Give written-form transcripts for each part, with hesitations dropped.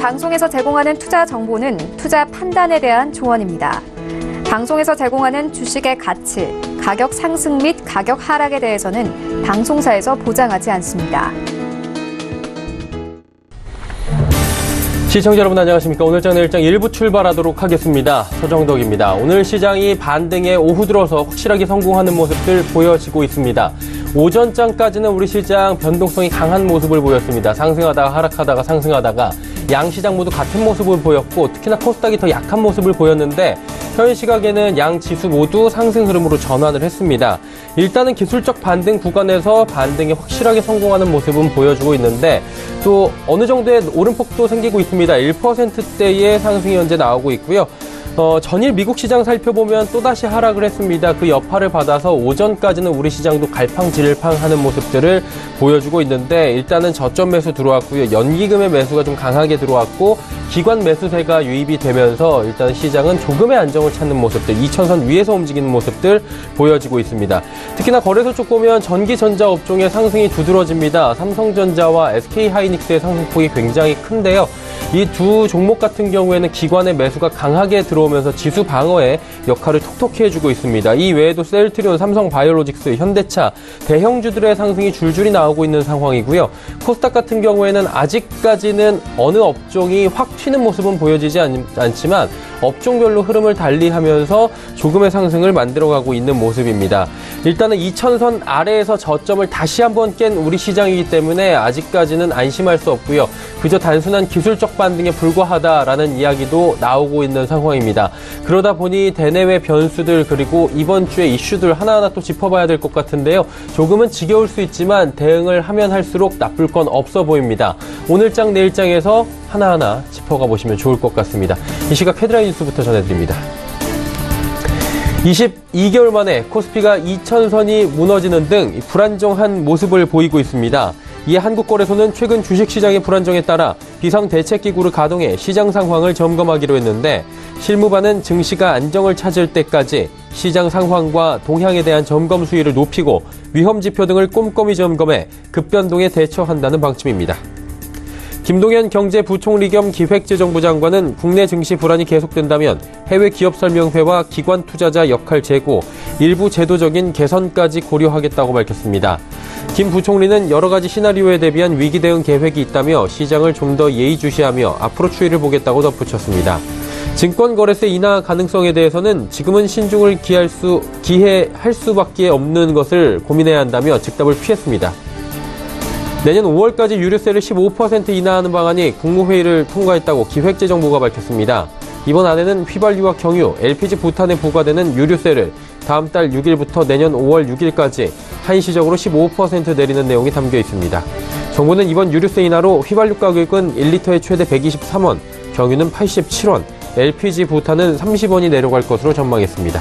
방송에서 제공하는 투자 정보는 투자 판단에 대한 조언입니다. 방송에서 제공하는 주식의 가치, 가격 상승 및 가격 하락에 대해서는 방송사에서 보장하지 않습니다. 시청자 여러분 안녕하십니까. 오늘장 내일장 1부 출발하도록 하겠습니다. 서정덕입니다. 오늘 시장이 반등에 오후 들어서 확실하게 성공하는 모습들 보여지고 있습니다. 오전장까지는 우리 시장 변동성이 강한 모습을 보였습니다. 상승하다가 하락하다가 상승하다가 양시장 모두 같은 모습을 보였고 특히나 코스닥이 더 약한 모습을 보였는데 현 시각에는 양 지수 모두 상승 흐름으로 전환을 했습니다. 일단은 기술적 반등 구간에서 반등에 확실하게 성공하는 모습은 보여주고 있는데 또 어느 정도의 오름폭도 생기고 있습니다. 1%대의 상승이 현재 나오고 있고요. 전일 미국 시장 살펴보면 또다시 하락을 했습니다. 그 여파를 받아서 오전까지는 우리 시장도 갈팡질팡하는 모습들을 보여주고 있는데 일단은 저점 매수 들어왔고요. 연기금의 매수가 좀 강하게 들어왔고 기관 매수세가 유입이 되면서 일단 시장은 조금의 안정을 찾는 모습들, 2000선 위에서 움직이는 모습들 보여지고 있습니다. 특히나 거래소 쪽 보면 전기전자 업종의 상승이 두드러집니다. 삼성전자와 SK하이닉스의 상승폭이 굉장히 큰데요. 이 두 종목 같은 경우에는 기관의 매수가 강하게 들어오면서 지수 방어에 역할을 톡톡히 해주고 있습니다. 이 외에도 셀트리온, 삼성바이오로직스, 현대차, 대형주들의 상승이 줄줄이 나오고 있는 상황이고요. 코스닥 같은 경우에는 아직까지는 어느 업종이 확 튀는 모습은 보여지지 않지만 업종별로 흐름을 달리하면서 조금의 상승을 만들어가고 있는 모습입니다. 일단은 2000선 아래에서 저점을 다시 한번 깬 우리 시장이기 때문에 아직까지는 안심할 수 없고요. 그저 단순한 기술적 반등에 불과하다라는 이야기도 나오고 있는 상황입니다. 그러다 보니 대내외 변수들 그리고 이번 주에 이슈들 하나하나 또 짚어봐야 될 것 같은데요. 조금은 지겨울 수 있지만 대응을 하면 할수록 나쁠 건 없어 보입니다. 오늘장 내일장에서 하나하나 짚어가 보시면 좋을 것 같습니다. 이 시각 헤드라인 뉴스부터 전해드립니다. 22개월 만에 코스피가 2000선이 무너지는 등 불안정한 모습을 보이고 있습니다. 이에 한국거래소는 최근 주식시장의 불안정에 따라 비상대책기구를 가동해 시장 상황을 점검하기로 했는데 실무반은 증시가 안정을 찾을 때까지 시장 상황과 동향에 대한 점검 수위를 높이고 위험지표 등을 꼼꼼히 점검해 급변동에 대처한다는 방침입니다. 김동연 경제부총리 겸 기획재정부 장관은 국내 증시 불안이 계속된다면 해외 기업 설명회와 기관 투자자 역할 제고, 일부 제도적인 개선까지 고려하겠다고 밝혔습니다. 김 부총리는 여러 가지 시나리오에 대비한 위기 대응 계획이 있다며 시장을 좀 더 예의주시하며 앞으로 추이를 보겠다고 덧붙였습니다. 증권거래세 인하 가능성에 대해서는 지금은 신중을 기해할 수밖에 없는 것을 고민해야 한다며 즉답을 피했습니다. 내년 5월까지 유류세를 15% 인하하는 방안이 국무회의를 통과했다고 기획재정부가 밝혔습니다. 이번 안에는 휘발유와 경유, LPG 부탄에 부과되는 유류세를 다음 달 6일부터 내년 5월 6일까지 한시적으로 15% 내리는 내용이 담겨 있습니다. 정부는 이번 유류세 인하로 휘발유 가격은 1리터에 최대 123원, 경유는 87원, LPG 부탄은 30원이 내려갈 것으로 전망했습니다.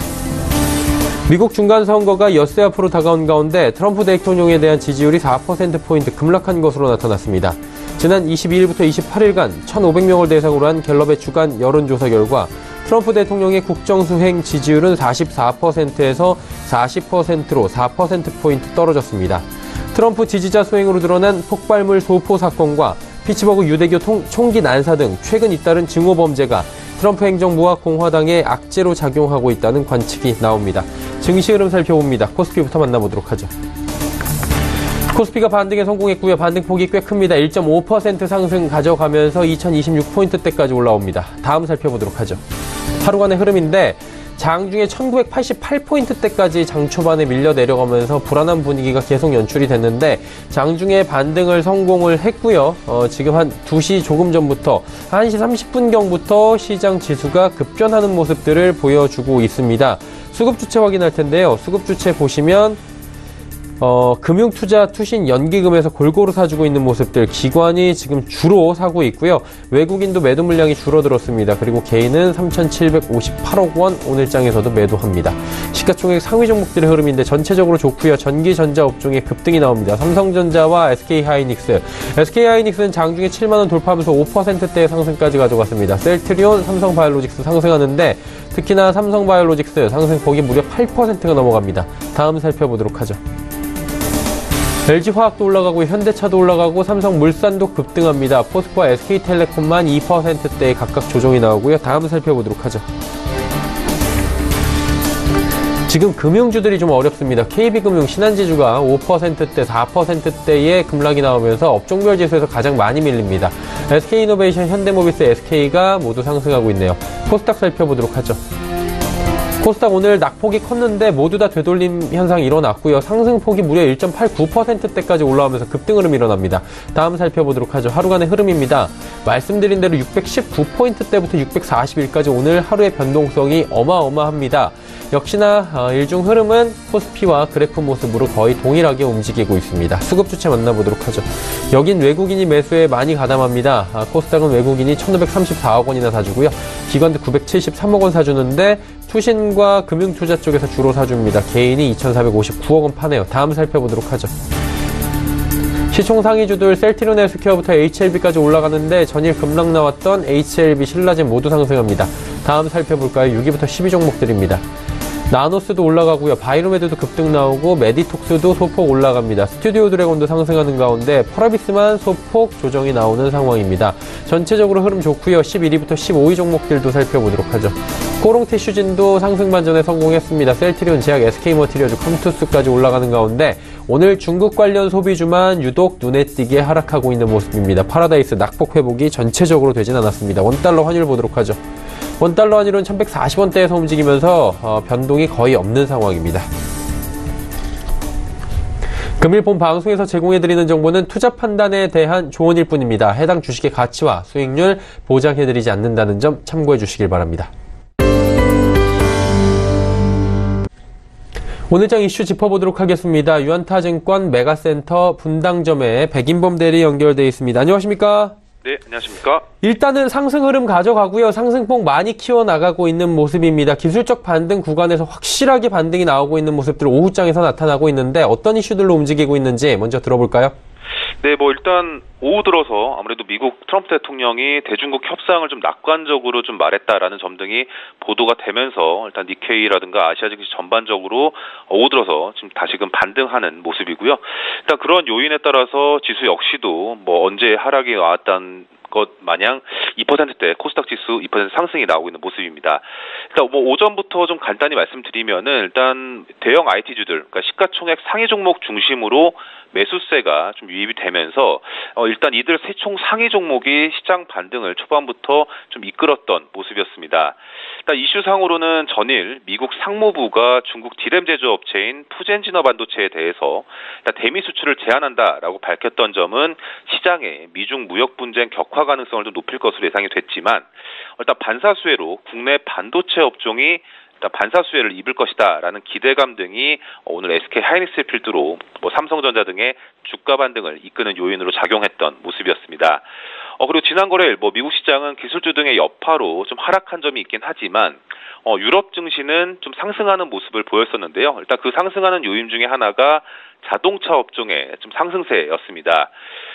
미국 중간선거가 엿새 앞으로 다가온 가운데 트럼프 대통령에 대한 지지율이 4%포인트 급락한 것으로 나타났습니다. 지난 22일부터 28일간 1,500명을 대상으로 한 갤럽의 주간 여론조사 결과 트럼프 대통령의 국정수행 지지율은 44%에서 40%로 4%포인트 떨어졌습니다. 트럼프 지지자 수행으로 드러난 폭발물 소포 사건과 피츠버그 유대교 총기 난사 등 최근 잇따른 증오 범죄가 트럼프 행정부와 공화당의 악재로 작용하고 있다는 관측이 나옵니다. 증시 흐름 살펴봅니다. 코스피부터 만나보도록 하죠. 코스피가 반등에 성공했고요. 반등폭이 꽤 큽니다. 1.5% 상승 가져가면서 2026포인트대까지 올라옵니다. 다음 살펴보도록 하죠. 하루간의 흐름인데 장중에 1988포인트대까지 장 초반에 밀려 내려가면서 불안한 분위기가 계속 연출이 됐는데 장중에 반등을 성공을 했고요. 지금 한 2시 조금 전부터 1시 30분경부터 시장 지수가 급변하는 모습들을 보여주고 있습니다. 수급주체 확인할 텐데요. 수급주체 보시면 금융투자 투신 연기금에서 골고루 사주고 있는 모습들 기관이 지금 주로 사고 있고요. 외국인도 매도 물량이 줄어들었습니다. 그리고 개인은 3,758억 원 오늘장에서도 매도합니다. 시가총액 상위 종목들의 흐름인데 전체적으로 좋고요. 전기전자 업종에 급등이 나옵니다. 삼성전자와 SK하이닉스. SK하이닉스는 장중에 7만 원 돌파하면서 5%대의 상승까지 가져갔습니다. 셀트리온, 삼성바이오로직스 상승하는데 특히나 삼성바이오로직스 상승폭이 무려 8%가 넘어갑니다. 다음 살펴보도록 하죠. LG화학도 올라가고 현대차도 올라가고 삼성물산도 급등합니다. 포스코와 SK텔레콤만 2%대에 각각 조정이 나오고요. 다음 살펴보도록 하죠. 지금 금융주들이 좀 어렵습니다. KB금융, 신한지주가 5%대, 4%대의 급락이 나오면서 업종별 지수에서 가장 많이 밀립니다. SK이노베이션, 현대모비스, SK가 모두 상승하고 있네요. 코스닥 살펴보도록 하죠. 코스닥 오늘 낙폭이 컸는데 모두 다 되돌림 현상이 일어났고요. 상승폭이 무려 1.89%대까지 올라오면서 급등 흐름이 일어납니다. 다음 살펴보도록 하죠. 하루간의 흐름입니다. 말씀드린 대로 619포인트대부터 641까지 오늘 하루의 변동성이 어마어마합니다. 역시나 일중 흐름은 코스피와 그래프 모습으로 거의 동일하게 움직이고 있습니다. 수급 주체 만나보도록 하죠. 여긴 외국인이 매수에 많이 가담합니다. 코스닥은 외국인이 1,534억 원이나 사주고요. 기관도 973억 원 사주는데 투신과 금융투자 쪽에서 주로 사줍니다. 개인이 2,459억 원 파네요. 다음 살펴보도록 하죠. 시총 상위주들 셀트리온 헬스케어부터 HLB까지 올라가는데 전일 급락 나왔던 HLB, 신라젠 모두 상승합니다. 다음 살펴볼까요? 6위부터 10위 종목들입니다. 나노스도 올라가고요. 바이로메드도 급등 나오고 메디톡스도 소폭 올라갑니다. 스튜디오 드래곤도 상승하는 가운데 펄어비스만 소폭 조정이 나오는 상황입니다. 전체적으로 흐름 좋고요. 11위부터 15위 종목들도 살펴보도록 하죠. 코롱티슈진도 상승 반전에 성공했습니다. 셀트리온, 제약, SK머티리얼즈, 컴투스까지 올라가는 가운데 오늘 중국 관련 소비주만 유독 눈에 띄게 하락하고 있는 모습입니다. 파라다이스 낙폭 회복이 전체적으로 되진 않았습니다. 원달러 환율 보도록 하죠. 원달러 환율은 1140원대에서 움직이면서 변동이 거의 없는 상황입니다. 금일 본 방송에서 제공해드리는 정보는 투자 판단에 대한 조언일 뿐입니다. 해당 주식의 가치와 수익률 보장해드리지 않는다는 점 참고해 주시길 바랍니다. 오늘장 이슈 짚어보도록 하겠습니다. 유안타증권 메가센터 분당점에 백인범 대리 연결되어 있습니다. 안녕하십니까? 네, 안녕하십니까? 일단은 상승 흐름 가져가고요. 상승폭 많이 키워나가고 있는 모습입니다. 기술적 반등 구간에서 확실하게 반등이 나오고 있는 모습들 오후장에서 나타나고 있는데 어떤 이슈들로 움직이고 있는지 먼저 들어볼까요? 네, 일단 오후 들어서 아무래도 미국 트럼프 대통령이 대중국 협상을 좀 낙관적으로 좀 말했다라는 점 등이 보도가 되면서 일단 니케이라든가 아시아 증시 전반적으로 오후 들어서 지금 다시금 반등하는 모습이고요. 일단 그런 요인에 따라서 지수 역시도 언제 하락이 나왔다는 것 마냥 2%대 코스닥 지수 2% 상승이 나오고 있는 모습입니다. 일단 오전부터 좀 간단히 말씀드리면은 일단 대형 IT주들, 그러니까 시가총액 상위 종목 중심으로 매수세가 좀 유입이 되면서 일단 이들 세총 상위 종목이 시장 반등을 초반부터 좀 이끌었던 모습이었습니다. 일단 이슈상으로는 전일 미국 상무부가 중국 디램 제조업체인 푸젠지너 반도체에 대해서 일단 대미 수출을 제한한다라고 밝혔던 점은 시장의 미중 무역 분쟁 격화 가능성을 좀 높일 것으로 예상이 됐지만 일단 반사수혜로 국내 반도체 업종이 반사수혜를 입을 것이다라는 기대감 등이 오늘 SK 하이닉스를 필두로 삼성전자 등의 주가 반등을 이끄는 요인으로 작용했던 모습이었습니다. 그리고 지난 거래일 미국 시장은 기술주 등의 여파로 좀 하락한 점이 있긴 하지만 유럽 증시는 좀 상승하는 모습을 보였었는데요. 일단 그 상승하는 요인 중에 하나가 자동차 업종의 좀 상승세였습니다.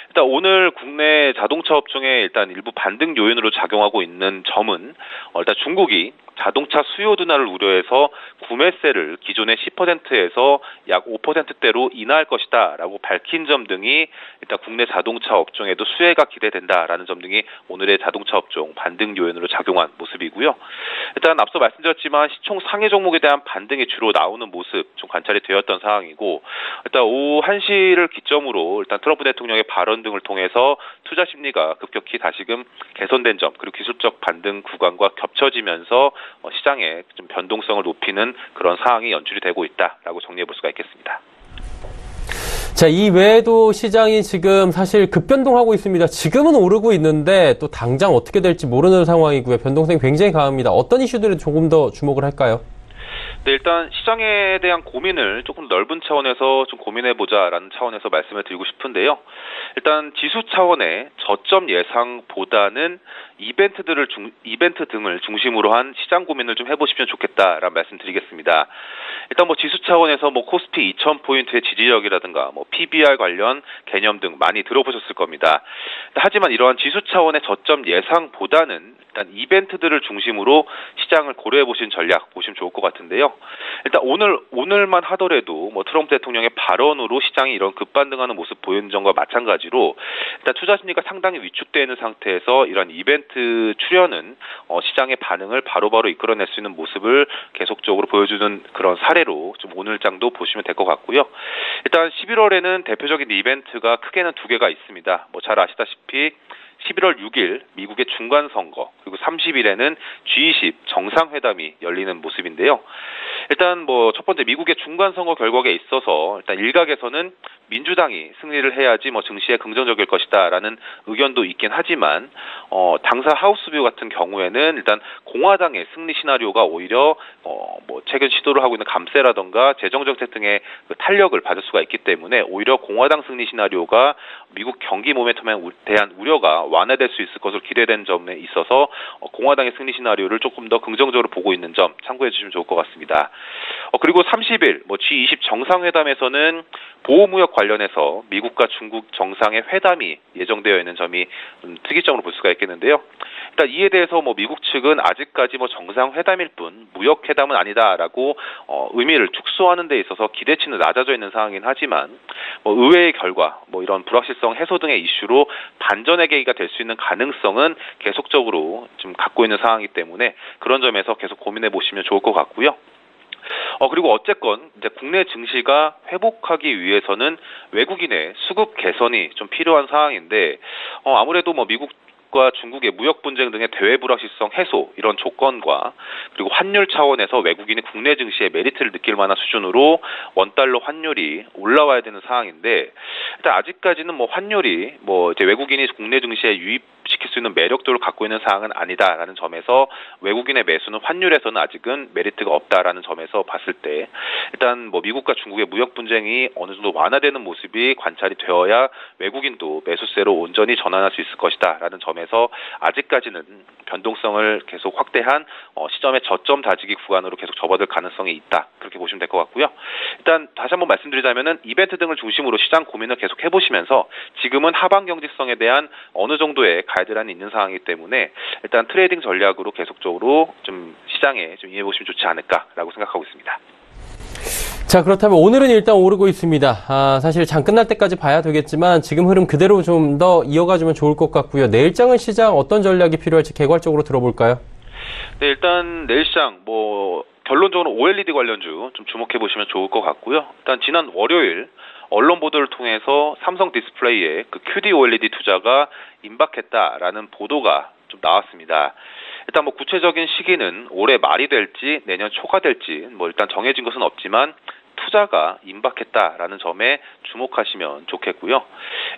일단 오늘 국내 자동차 업종의 일단 일부 반등 요인으로 작용하고 있는 점은 일단 중국이 자동차 수요 둔화를 우려해서 구매세를 기존의 10%에서 약 5%대로 인하할 것이다라고 밝힌 점 등이 일단 국내 자동차 업종에도 수혜가 기대된다라는 점 등이 오늘의 자동차 업종 반등 요인으로 작용한 모습이고요. 일단 앞서 말씀드렸지만 시총 상위 종목에 대한 반등이 주로 나오는 모습 좀 관찰이 되었던 상황이고 일단 오후 1시를 기점으로 일단 트럼프 대통령의 발언 등을 통해서 투자 심리가 급격히 다시금 개선된 점 그리고 기술적 반등 구간과 겹쳐지면서 시장의 좀 변동성을 높이는 그런 상황이 연출이 되고 있다라고 정리해 볼 수가 있겠습니다. 자, 이 외에도 시장이 지금 사실 급변동하고 있습니다. 지금은 오르고 있는데 또 당장 어떻게 될지 모르는 상황이고요. 변동성이 굉장히 강합니다. 어떤 이슈들을 조금 더 주목을 할까요? 네, 일단 시장에 대한 고민을 조금 넓은 차원에서 좀 고민해보자라는 차원에서 말씀을 드리고 싶은데요. 일단 지수 차원의 저점 예상보다는 이벤트 등을 중심으로 한 시장 고민을 좀 해보시면 좋겠다라는 말씀드리겠습니다. 일단 지수 차원에서 코스피 2000포인트의 지지력이라든가 PBR 관련 개념 등 많이 들어보셨을 겁니다. 하지만 이러한 지수 차원의 저점 예상보다는 일단 이벤트들을 중심으로 시장을 고려해 보신 전략 보시면 좋을 것 같은데요. 있는데요. 일단 오늘만 하더라도 뭐 트럼프 대통령의 발언으로 시장이 이런 급반등하는 모습 보이는 점과 마찬가지로 일단 투자 심리가 상당히 위축되어 있는 상태에서 이런 이벤트 출현은 시장의 반응을 바로바로 이끌어낼 수 있는 모습을 계속적으로 보여주는 그런 사례로 좀 오늘장도 보시면 될 것 같고요. 일단 11월에는 대표적인 이벤트가 크게는 두 개가 있습니다. 뭐 잘 아시다시피 11월 6일 미국의 중간선거 그리고 30일에는 G20 정상회담이 열리는 모습인데요. 일단 뭐 첫 번째 미국의 중간선거 결과에 있어서 일단 일각에서는 민주당이 승리를 해야지 뭐 증시에 긍정적일 것이다라는 의견도 있긴 하지만 당사 하우스뷰 같은 경우에는 일단 공화당의 승리 시나리오가 오히려 뭐 최근 시도를 하고 있는 감세라던가 재정 정책 등의 그 탄력을 받을 수가 있기 때문에 오히려 공화당 승리 시나리오가 미국 경기 모멘텀에 대한 우려가 완화될 수 있을 것으로 기대된 점에 있어서 공화당의 승리 시나리오를 조금 더 긍정적으로 보고 있는 점 참고해 주시면 좋을 것 같습니다. 그리고 30일 뭐 G20 정상회담에서는 보호무역 관련해서 미국과 중국 정상의 회담이 예정되어 있는 점이 특이점으로 볼 수가 있겠는데요. 일단 이에 대해서 뭐 미국 측은 아직까지 뭐 정상회담일 뿐 무역회담은 아니다라고 의미를 축소하는 데 있어서 기대치는 낮아져 있는 상황이긴 하지만 뭐 의회의 결과 뭐 이런 불확실성 해소 등의 이슈로 반전의 계기가 될 수 있는 가능성은 계속적으로 좀 갖고 있는 상황이기 때문에 그런 점에서 계속 고민해 보시면 좋을 것 같고요. 그리고 어쨌건 이제 국내 증시가 회복하기 위해서는 외국인의 수급 개선이 좀 필요한 상황인데 아무래도 뭐 미국과 중국의 무역 분쟁 등의 대외 불확실성 해소 이런 조건과 그리고 환율 차원에서 외국인이 국내 증시에 메리트를 느낄 만한 수준으로 원달러 환율이 올라와야 되는 상황인데 일단 아직까지는 뭐 환율이 뭐 이제 외국인이 국내 증시에 유입시킬 수 있는 매력도를 갖고 있는 상황은 아니다라는 점에서 외국인의 매수는 환율에서는 아직은 메리트가 없다라는 점에서 봤을 때 일단 뭐 미국과 중국의 무역 분쟁이 어느 정도 완화되는 모습이 관찰이 되어야 외국인도 매수세로 온전히 전환할 수 있을 것이다라는 점에서 아직까지는 변동성을 계속 확대한 시점의 저점 다지기 구간으로 계속 접어들 가능성이 있다. 그렇게 보시면 될 것 같고요. 일단 다시 한번 말씀드리자면은 이벤트 등을 중심으로 시장 고민을 계속 해보시면서 지금은 하방 경직성에 대한 어느 정도의 가이드라인이 있는 상황이기 때문에 일단 트레이딩 전략으로 계속적으로 좀 시장에 좀 이해해 보시면 좋지 않을까라고 생각하고 있습니다. 자, 그렇다면 오늘은 일단 오르고 있습니다. 사실 장 끝날 때까지 봐야 되겠지만 지금 흐름 그대로 좀 더 이어가주면 좋을 것 같고요. 내일장은 시장 어떤 전략이 필요할지 개괄적으로 들어볼까요? 네, 일단 내일 시장 뭐 결론적으로 OLED 관련주 좀 주목해 보시면 좋을 것 같고요. 일단 지난 월요일 언론 보도를 통해서 삼성 디스플레이의 그 QD OLED 투자가 임박했다라는 보도가 좀 나왔습니다. 일단 뭐 구체적인 시기는 올해 말이 될지 내년 초가 될지 뭐 일단 정해진 것은 없지만 투자가 임박했다라는 점에 주목하시면 좋겠고요.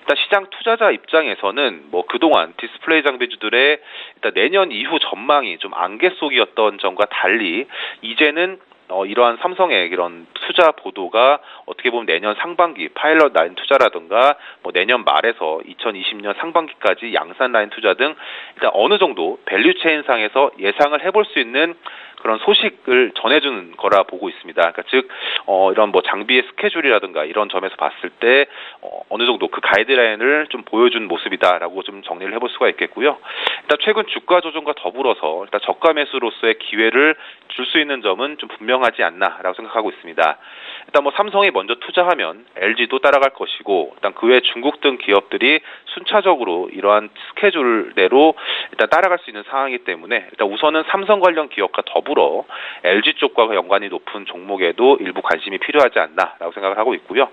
일단 시장 투자자 입장에서는 뭐 그동안 디스플레이 장비주들의 일단 내년 이후 전망이 좀 안개 속이었던 점과 달리 이제는 이러한 삼성의 이런 투자 보도가 어떻게 보면 내년 상반기 파일럿 라인 투자라든가 뭐 내년 말에서 2020년 상반기까지 양산 라인 투자 등 일단 어느 정도 밸류체인상에서 예상을 해볼 수 있는 그런 소식을 전해주는 거라 보고 있습니다. 그러니까 즉 이런 뭐 장비의 스케줄이라든가 이런 점에서 봤을 때 어느 정도 그 가이드라인을 좀 보여준 모습이다라고 좀 정리를 해볼 수가 있겠고요. 일단 최근 주가 조정과 더불어서 일단 저가 매수로서의 기회를 줄 수 있는 점은 좀 분명하지 않나라고 생각하고 있습니다. 일단 뭐 삼성이 먼저 투자하면 LG도 따라갈 것이고 일단 그 외 중국 등 기업들이 순차적으로 이러한 스케줄대로 일단 따라갈 수 있는 상황이기 때문에 일단 우선은 삼성 관련 기업과 더불어 LG 쪽과 연관이 높은 종목에도 일부 관심이 필요하지 않나라고 생각을 하고 있고요.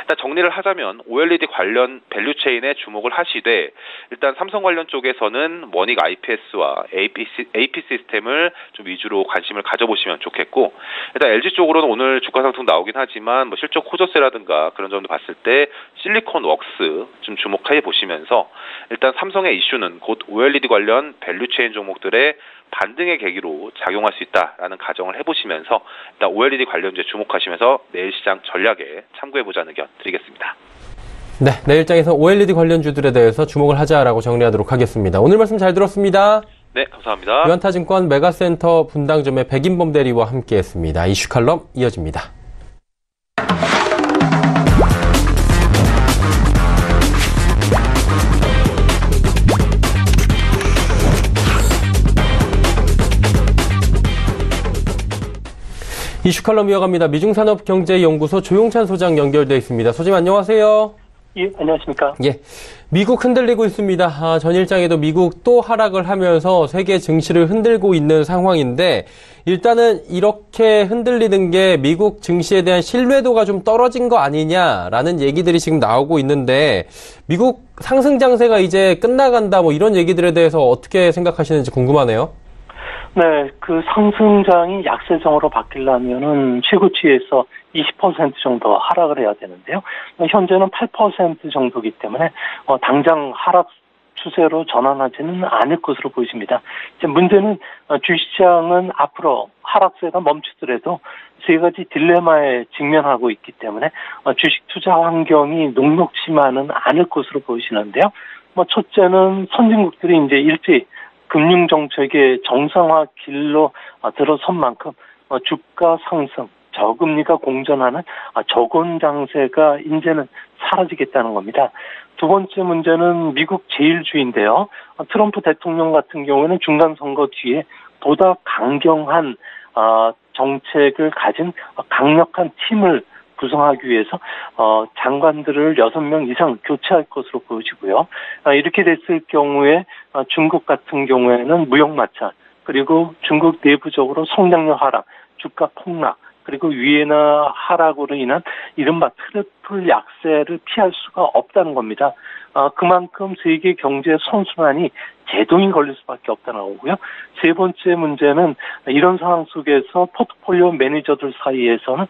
일단 정리를 하자면 OLED 관련 밸류체인에 주목을 하시되 일단 삼성 관련 쪽에서는 원익 IPS와 AP 시스템을 좀 위주로 관심을 가져보시면 좋겠고 일단 LG 쪽으로는 오늘 주가 상승 나오긴 하지만 뭐 실적 호조세라든가 그런 점도 봤을 때 실리콘 웍스 좀 주목해 보시면서 일단 삼성의 이슈는 곧 OLED 관련 밸류체인 종목들의 반등의 계기로 작용할 수 있다라는 가정을 해보시면서 일단 OLED 관련주에 주목하시면서 내일 시장 전략에 참고해보자는 의견 드리겠습니다. 네, 내일장에서 OLED 관련주들에 대해서 주목을 하자라고 정리하도록 하겠습니다. 오늘 말씀 잘 들었습니다. 네, 감사합니다. 유한타증권 메가센터 분당점의 백인범 대리와 함께했습니다. 이슈 칼럼 이어집니다. 이슈 칼럼 이어갑니다. 미중산업경제연구소 조용찬 소장 연결돼 있습니다. 소장님 안녕하세요. 예, 안녕하십니까. 예, 미국 흔들리고 있습니다. 전 일장에도 미국 또 하락을 하면서 세계 증시를 흔들고 있는 상황인데 일단은 이렇게 흔들리는 게 미국 증시에 대한 신뢰도가 좀 떨어진 거 아니냐라는 얘기들이 지금 나오고 있는데 미국 상승 장세가 이제 끝나간다 뭐 이런 얘기들에 대해서 어떻게 생각하시는지 궁금하네요. 네, 그 상승장이 약세장으로 바뀌려면은 최고치에서 20% 정도 하락을 해야 되는데요. 현재는 8% 정도이기 때문에 당장 하락 추세로 전환하지는 않을 것으로 보입니다. 이제 문제는 주식시장은 앞으로 하락세가 멈추더라도 세 가지 딜레마에 직면하고 있기 때문에 주식 투자 환경이 녹록지만은 않을 것으로 보이시는데요. 첫째는 선진국들이 이제 일제히 금융 정책의 정상화 길로 들어선 만큼 주가 상승, 저금리가 공존하는 저곤 장세가 이제는 사라지겠다는 겁니다. 두 번째 문제는 미국 제1주인데요. 트럼프 대통령 같은 경우에는 중간선거 뒤에 보다 강경한 정책을 가진 강력한 팀을 구성하기 위해서 장관들을 6명 이상 교체할 것으로 보여지고요. 이렇게 됐을 경우에 중국 같은 경우에는 무역 마찰, 그리고 중국 내부적으로 성장률 하락, 주가 폭락, 그리고 위에나 하락으로 인한 이른바 트리플 약세를 피할 수가 없다는 겁니다. 그만큼 세계 경제 선순환이 제동이 걸릴 수밖에 없다는 거고요. 세 번째 문제는 이런 상황 속에서 포트폴리오 매니저들 사이에서는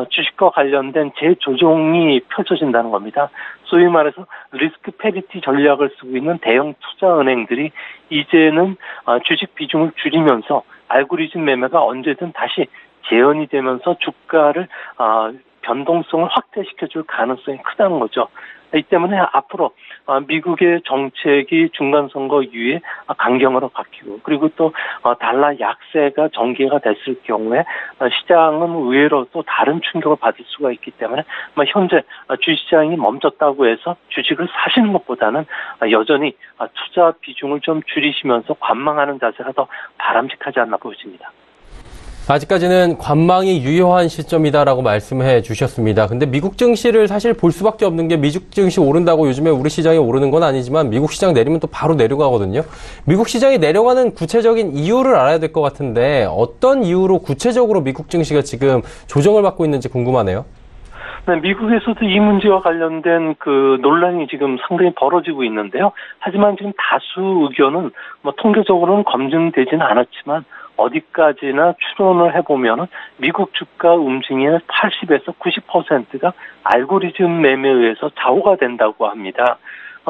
주식과 관련된 재조정이 펼쳐진다는 겁니다. 소위 말해서 리스크 패리티 전략을 쓰고 있는 대형 투자은행들이 이제는 주식 비중을 줄이면서 알고리즘 매매가 언제든 다시 재현이 되면서 주가를 변동성을 확대시켜줄 가능성이 크다는 거죠. 이 때문에 앞으로 미국의 정책이 중간선거 이후에 강경으로 바뀌고, 그리고 또 달러 약세가 전개가 됐을 경우에 시장은 의외로 또 다른 충격을 받을 수가 있기 때문에 현재 주식시장이 멈췄다고 해서 주식을 사시는 것보다는 여전히 투자 비중을 좀 줄이시면서 관망하는 자세가 더 바람직하지 않나 보여집니다. 아직까지는 관망이 유효한 시점이다라고 말씀해 주셨습니다. 근데 미국 증시를 사실 볼 수밖에 없는 게 미국 증시 오른다고 요즘에 우리 시장이 오르는 건 아니지만 미국 시장 내리면 또 바로 내려가거든요. 미국 시장이 내려가는 구체적인 이유를 알아야 될 것 같은데 어떤 이유로 구체적으로 미국 증시가 지금 조정을 받고 있는지 궁금하네요. 네, 미국에서도 이 문제와 관련된 그 논란이 지금 상당히 벌어지고 있는데요. 하지만 지금 다수 의견은 통계적으로는 검증되지는 않았지만 어디까지나 추론을 해보면은 미국 주가 움직임의 80에서 90%가 알고리즘 매매에 의해서 좌우가 된다고 합니다.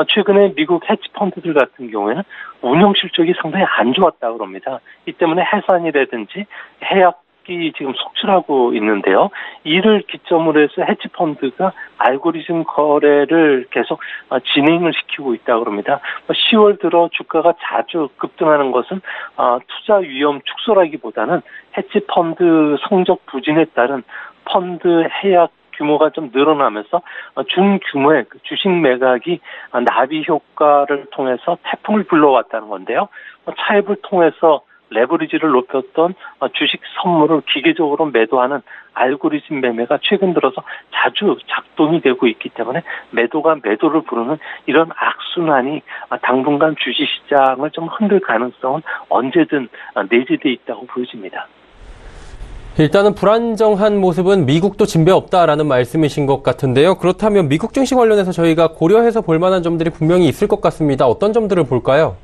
최근에 미국 헤지펀드들 같은 경우에는 운영 실적이 상당히 안 좋았다고 합니다. 이 때문에 해산이라든지 해약이 지금 속출하고 있는데요. 이를 기점으로 해서 헤지펀드가 알고리즘 거래를 계속 진행을 시키고 있다고 합니다. 10월 들어 주가가 자주 급등하는 것은 투자 위험 축소라기보다는 헤지펀드 성적 부진에 따른 펀드 해약 규모가 좀 늘어나면서 중규모의 주식 매각이 나비 효과를 통해서 태풍을 불러왔다는 건데요. 차입을 통해서 레버리지를 높였던 주식 선물을 기계적으로 매도하는 알고리즘 매매가 최근 들어서 자주 작동이 되고 있기 때문에 매도가 매도를 부르는 이런 악순환이 당분간 주식시장을 좀 흔들 가능성은 언제든 내재되어 있다고 보여집니다. 일단은 불안정한 모습은 미국도 진배 없다라는 말씀이신 것 같은데요. 그렇다면 미국 증시 관련해서 저희가 고려해서 볼 만한 점들이 분명히 있을 것 같습니다. 어떤 점들을 볼까요?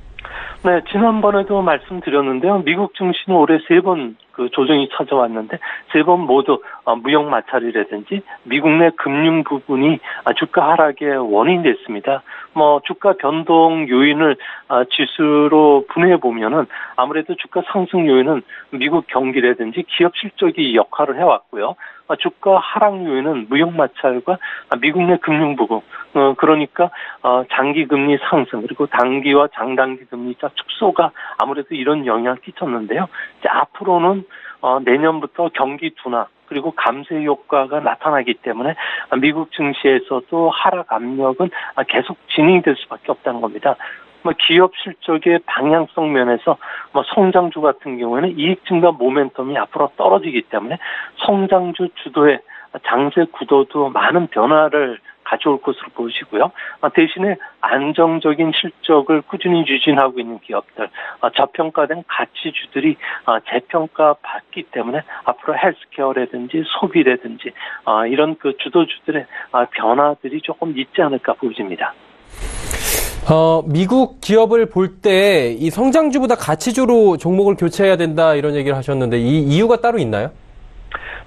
네, 지난번에도 말씀드렸는데요. 미국 증시는 올해 3번 그 조정이 찾아왔는데 3번 모두 무역 마찰이라든지 미국 내 금융 부분이 주가 하락의 원인이 됐습니다. 주가 변동 요인을 지수로 분해해 보면은 아무래도 주가 상승 요인은 미국 경기라든지 기업 실적이 역할을 해왔고요. 주가 하락 요인은 무역 마찰과 미국 내 금융 부분, 그러니까 장기 금리 상승 그리고 단기와 장단기 금리차 축소가 아무래도 이런 영향을 끼쳤는데요. 이제 앞으로는 내년부터 경기 둔화 그리고 감세 효과가 나타나기 때문에 미국 증시에서도 하락 압력은 계속 진행될 수밖에 없다는 겁니다. 기업 실적의 방향성 면에서 성장주 같은 경우에는 이익 증가 모멘텀이 앞으로 떨어지기 때문에 성장주 주도의 장세 구도도 많은 변화를 가져올 것으로 보시고요. 대신에 안정적인 실적을 꾸준히 유진하고 있는 기업들, 저평가된 가치주들이 재평가 받기 때문에 앞으로 헬스케어라든지 소비라든지 이런 그 주도주들의 변화들이 조금 있지 않을까 보입니다. 미국 기업을 볼 때 이 성장주보다 가치주로 종목을 교체해야 된다 이런 얘기를 하셨는데 이 이유가 따로 있나요?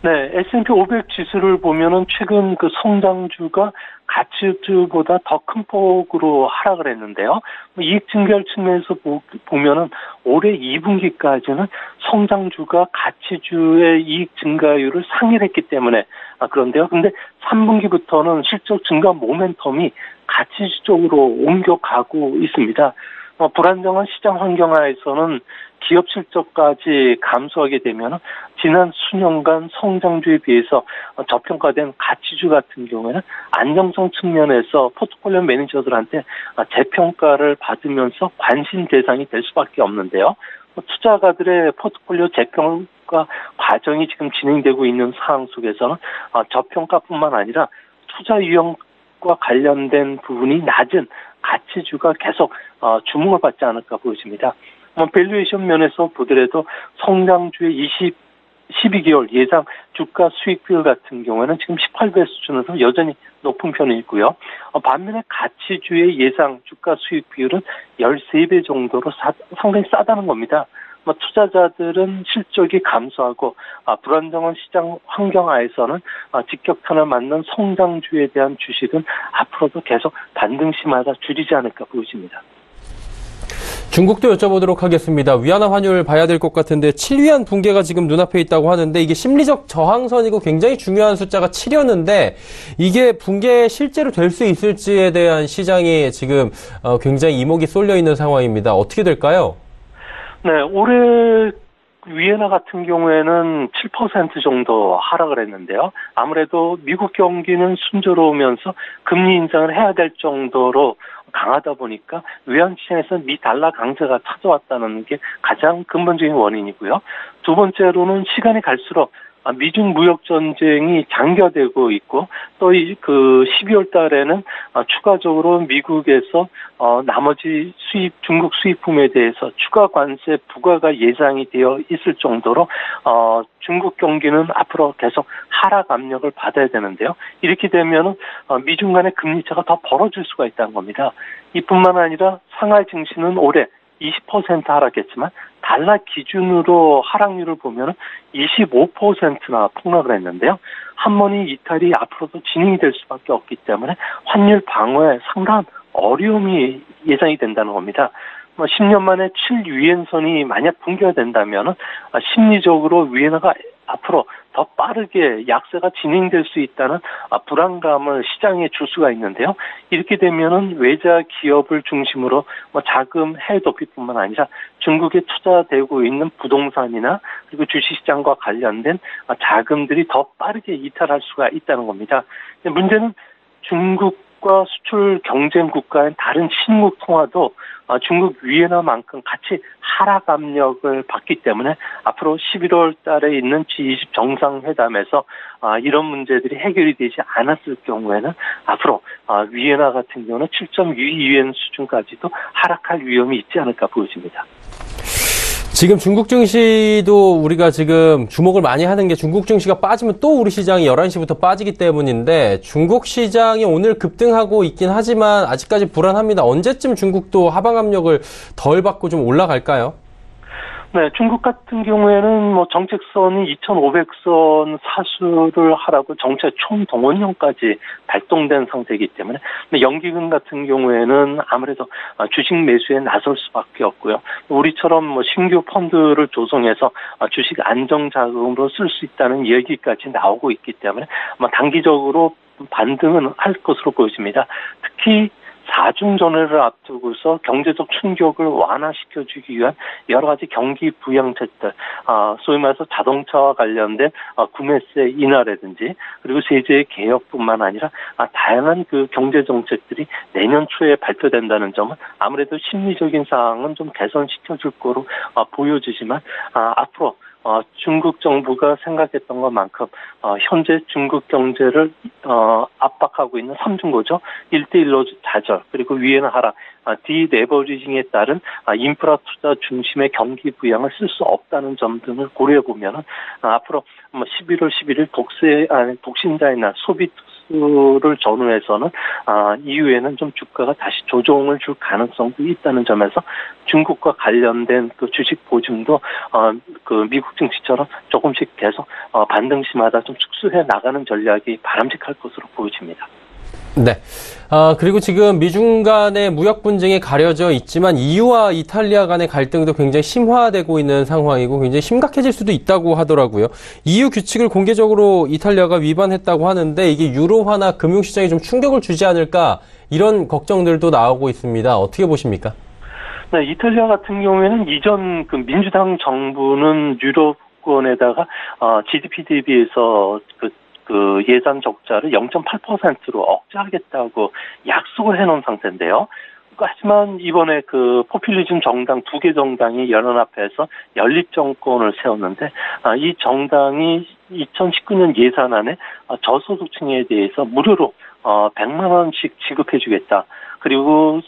네, S&P 500 지수를 보면은 최근 그 성장주가 가치주보다 더 큰 폭으로 하락을 했는데요. 이익 증가율 측면에서 보면은 올해 2분기까지는 성장주가 가치주의 이익 증가율을 상회를 했기 때문에 그런데요. 근데 3분기부터는 실적 증가 모멘텀이 가치주 쪽으로 옮겨가고 있습니다. 불안정한 시장 환경하에서는 기업 실적까지 감소하게 되면 지난 수년간 성장주에 비해서 저평가된 가치주 같은 경우에는 안정성 측면에서 포트폴리오 매니저들한테 재평가를 받으면서 관심 대상이 될 수밖에 없는데요. 투자가들의 포트폴리오 재평가 과정이 지금 진행되고 있는 상황 속에서는 저평가뿐만 아니라 투자 유형과 관련된 부분이 낮은 가치주가 계속 주목을 받지 않을까 보여집니다. 밸류에이션 면에서 보더라도 성장주의 12개월 예상 주가 수익 비율 같은 경우에는 지금 18배 수준에서 여전히 높은 편이고요. 반면에 가치주의 예상 주가 수익 비율은 13배 정도로 상당히 싸다는 겁니다. 투자자들은 실적이 감소하고 불안정한 시장 환경 하에서는 직격탄을 맞는 성장주에 대한 주식은 앞으로도 계속 반등시마다 줄이지 않을까 보여집니다. 중국도 여쭤보도록 하겠습니다. 위안화 환율 봐야 될 것 같은데 7위안 붕괴가 지금 눈앞에 있다고 하는데 이게 심리적 저항선이고 굉장히 중요한 숫자가 7이었는데 이게 붕괴 실제로 될 수 있을지에 대한 시장이 지금 굉장히 이목이 쏠려 있는 상황입니다. 어떻게 될까요? 네, 올해 위에나 같은 경우에는 7% 정도 하락을 했는데요. 아무래도 미국 경기는 순조로우면서 금리 인상을 해야 될 정도로 강하다 보니까 외환 시장에서 미 달러 강세가 찾아왔다는 게 가장 근본적인 원인이고요. 두 번째로는 시간이 갈수록 미중 무역 전쟁이 장기화되고 있고 또 그 12월 달에는 추가적으로 미국에서 나머지 중국 수입품에 대해서 추가 관세 부과가 예상이 되어 있을 정도로 중국 경기는 앞으로 계속 하락 압력을 받아야 되는데요. 이렇게 되면은 미중 간의 금리 차가 더 벌어질 수가 있다는 겁니다. 이뿐만 아니라 상하이 증시는 올해 20% 하락했지만 달러 기준으로 하락률을 보면 25%나 폭락을 했는데요. 한번이 이탈이 앞으로도 진행이 될 수밖에 없기 때문에 환율 방어에 상당한 어려움이 예상이 된다는 겁니다. 10년 만에 7위엔선이 만약 붕괴가 된다면 심리적으로 위엔화가 앞으로 더 빠르게 약세가 진행될 수 있다는 불안감을 시장에 줄 수가 있는데요. 이렇게 되면은 외자 기업을 중심으로 자금 해외 도피뿐만 아니라 중국에 투자되고 있는 부동산이나 그리고 주식시장과 관련된 자금들이 더 빠르게 이탈할 수가 있다는 겁니다. 문제는 중국과 수출 경쟁 국가인 다른 친국 통화도 중국 위엔화만큼 같이 하락 압력을 받기 때문에 앞으로 11월 달에 있는 G20 정상회담에서 이런 문제들이 해결이 되지 않았을 경우에는 앞으로 위엔화 같은 경우는 7.62위엔 수준까지도 하락할 위험이 있지 않을까 보여집니다. 지금 중국 증시도 우리가 지금 주목을 많이 하는 게 중국 증시가 빠지면 또 우리 시장이 11시부터 빠지기 때문인데 중국 시장이 오늘 급등하고 있긴 하지만 아직까지 불안합니다. 언제쯤 중국도 하방 압력을 덜 받고 좀 올라갈까요? 네, 중국 같은 경우에는 정책선이 2,500선 사수를 하라고 정책 총동원령까지 발동된 상태이기 때문에 연기금 같은 경우에는 아무래도 주식 매수에 나설 수밖에 없고요. 우리처럼 신규 펀드를 조성해서 주식 안정 자금으로 쓸 수 있다는 얘기까지 나오고 있기 때문에 단기적으로 반등은 할 것으로 보여집니다. 특히 4중전회를 앞두고서 경제적 충격을 완화시켜주기 위한 여러 가지 경기 부양책들, 소위 말해서 자동차와 관련된 구매세 인하라든지 그리고 세제 개혁뿐만 아니라 다양한 그 경제 정책들이 내년 초에 발표된다는 점은 아무래도 심리적인 사항은 좀 개선시켜줄 거로 보여지지만 앞으로 중국 정부가 생각했던 것만큼 현재 중국 경제를 압박하고 있는 3중고죠. 1대1로 좌절 그리고 위에는 하락, 디레버리징에 따른 인프라 투자 중심의 경기 부양을 쓸 수 없다는 점 등을 고려해 보면 앞으로 11월 11일 독신자의 날 소비 를 전후해서는 이후에는 좀 주가가 다시 조정을 줄 가능성도 있다는 점에서 중국과 관련된 그 주식 보증도 그 미국 증시처럼 조금씩 계속 반등시마다 좀 축소해 나가는 전략이 바람직할 것으로 보여집니다. 네. 그리고 지금 미중 간의 무역 분쟁이 가려져 있지만 EU와 이탈리아 간의 갈등도 굉장히 심화되고 있는 상황이고 굉장히 심각해질 수도 있다고 하더라고요. EU 규칙을 공개적으로 이탈리아가 위반했다고 하는데 이게 유로화나 금융시장에 좀 충격을 주지 않을까 이런 걱정들도 나오고 있습니다. 어떻게 보십니까? 네, 이탈리아 같은 경우에는 이전 그 민주당 정부는 유럽권에다가 GDP 대비해서 그 예산 적자를 0.8%로 억제하겠다고 약속을 해놓은 상태인데요. 하지만 이번에 그 포퓰리즘 정당 2개 정당이 연합해서 연립정권을 세웠는데 이 정당이 2019년 예산안에 저소득층에 대해서 무료로 100만 원씩 지급해주겠다. 그리고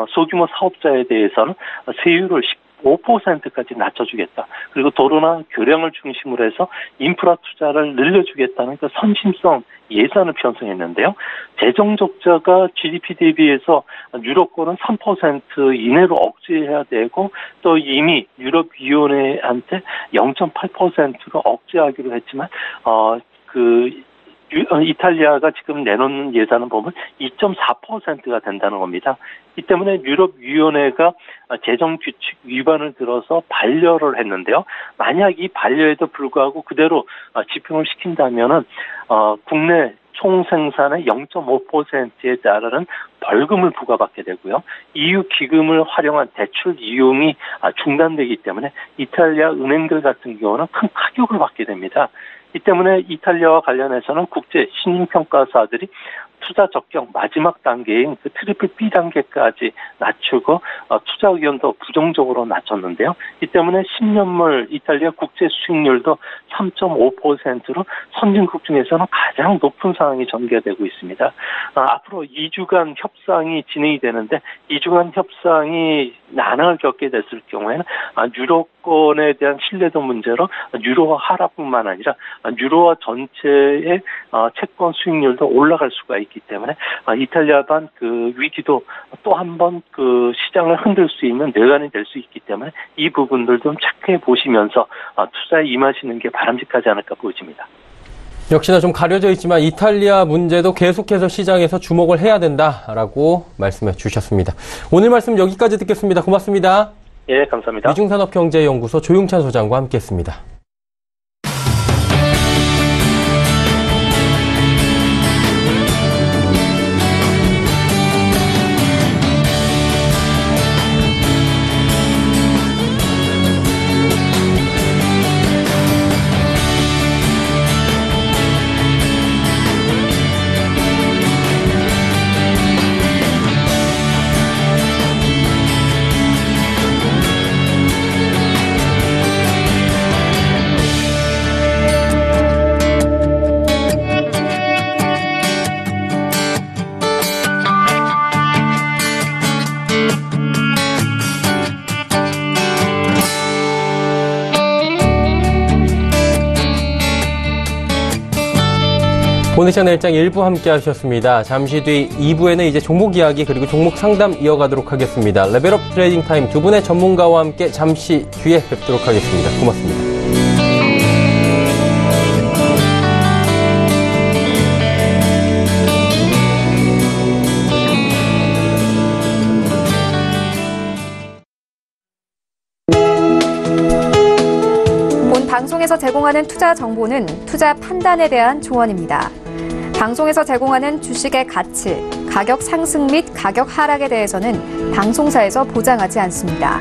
소규모 사업자에 대해서는 세율을 5%까지 낮춰주겠다. 그리고 도로나 교량을 중심으로 해서 인프라 투자를 늘려주겠다는 그 선심성 예산을 편성했는데요. 재정 적자가 GDP 대비해서 유럽권은 3% 이내로 억제해야 되고 또 이미 유럽위원회한테 0.8%로 억제하기로 했지만 이탈리아가 지금 내놓는 예산을 보면 2.4%가 된다는 겁니다. 이 때문에 유럽위원회가 재정규칙 위반을 들어서 반려를 했는데요. 만약 이 반려에도 불구하고 그대로 집행을 시킨다면은 국내 총생산의 0.5%에 따른 벌금을 부과받게 되고요. EU 기금을 활용한 대출 이용이 중단되기 때문에 이탈리아 은행들 같은 경우는 큰 타격을 받게 됩니다. 이 때문에 이탈리아와 관련해서는 국제 신용평가사들이 투자 적격 마지막 단계인 그 트리플 B 단계까지 낮추고 투자 의견도 부정적으로 낮췄는데요. 이 때문에 10년물 이탈리아 국제 수익률도 3.5%로 선진국 중에서는 가장 높은 상황이 전개되고 있습니다. 앞으로 2주간 협상이 진행이 되는데 2주간 협상이 난항을 겪게 됐을 경우에는 유로권에 대한 신뢰도 문제로 유로화 하락뿐만 아니라 유로화 전체의 채권 수익률도 올라갈 수가 있기 때문에 이탈리아반 그 위기도 또 한 번 그 시장을 흔들 수 있는 뇌관이 될 수 있기 때문에 이 부분들 좀 체크해 보시면서 투자에 임하시는 게 바람직하지 않을까 보여집니다. 역시나 좀 가려져 있지만 이탈리아 문제도 계속해서 시장에서 주목을 해야 된다라고 말씀해 주셨습니다. 오늘 말씀 여기까지 듣겠습니다. 고맙습니다. 예, 감사합니다. 미중산업경제연구소 조용찬 소장과 함께했습니다. 오늘 일장 1부 함께 하셨습니다. 잠시 뒤 2부에는 이제 종목 이야기 그리고 종목 상담 이어가도록 하겠습니다. 레벨업 트레이딩 타임 두 분의 전문가와 함께 잠시 뒤에 뵙도록 하겠습니다. 고맙습니다. 본 방송에서 제공하는 투자 정보는 투자 판단에 대한 조언입니다. 방송에서 제공하는 주식의 가치, 가격 상승 및 가격 하락에 대해서는 방송사에서 보장하지 않습니다.